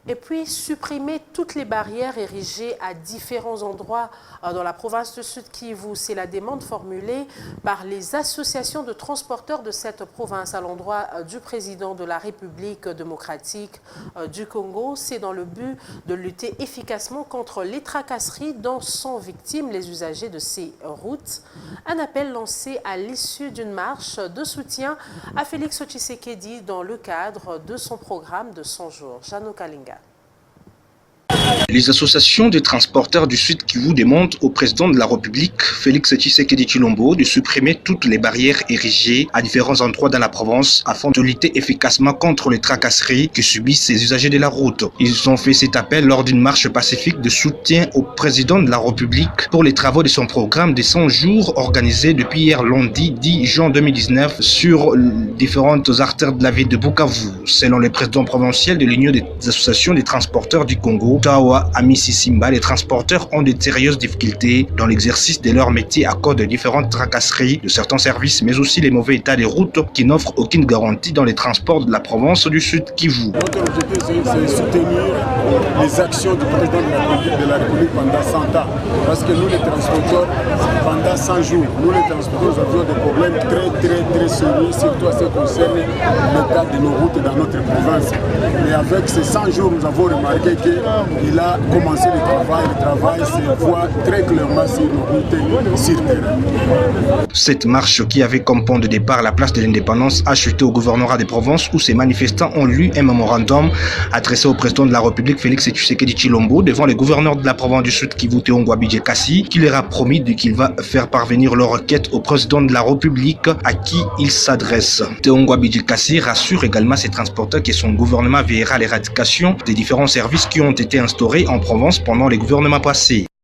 Et puis supprimer toutes les barrières érigées à différents endroits dans la province de Sud-Kivu. C'est la demande formulée par les associations de transporteurs de cette province à l'endroit du président de la République démocratique du Congo. C'est dans le but de lutter efficacement contre les tracasseries dont sont victimes les usagers de ces routes. Un appel lancé à l'issue d'une marche de soutien à Félix Tshisekedi dans le cadre de son programme de 100 jours. Jano Kalinga. Les associations de transporteurs du Sud Kivu demandent au président de la République, Félix Tshisekedi Tshilombo, de supprimer toutes les barrières érigées à différents endroits dans la province afin de lutter efficacement contre les tracasseries que subissent ces usagers de la route. Ils ont fait cet appel lors d'une marche pacifique de soutien au président de la République pour les travaux de son programme de 100 jours organisé depuis hier lundi 10 juin 2019 sur différentes artères de la ville de Bukavu. Selon le président provincial de l'Union des associations des transporteurs du Congo, Tawa Amisi Simba, les transporteurs ont de sérieuses difficultés dans l'exercice de leur métier à cause de différentes tracasseries de certains services, mais aussi les mauvais états des routes qui n'offrent aucune garantie dans les transports de la province du Sud Kivu. Notre objectif, c'est soutenir les actions du président de la République pendant 100 ans. Parce que nous, les transporteurs, pendant 100 jours, nous, les transporteurs, nous avions des problèmes très sérieux, surtout à ce qui concerne l'état de nos routes dans notre province. Mais avec ces 100 jours, nous avons remarqué qu'il a commencé le travail se voit très clairement sur nos routes sur terrain. Cette marche qui avait comme point de départ la place de l'indépendance a chuté au gouvernorat des provinces où ces manifestants ont lu un mémorandum adressé au président de la République Félix Tshisekedi Tshilombo devant le gouverneur de la province du Sud Kivu Teongwa Bijekasi qui leur a promis qu'il va faire parvenir leur requête au président de la République à qui il s'adresse. Teongwa Bijekasi rassure également ses transporteurs que son gouvernement veillera à l'éradication des différents services qui ont été instaurés en province pendant les gouvernements passés.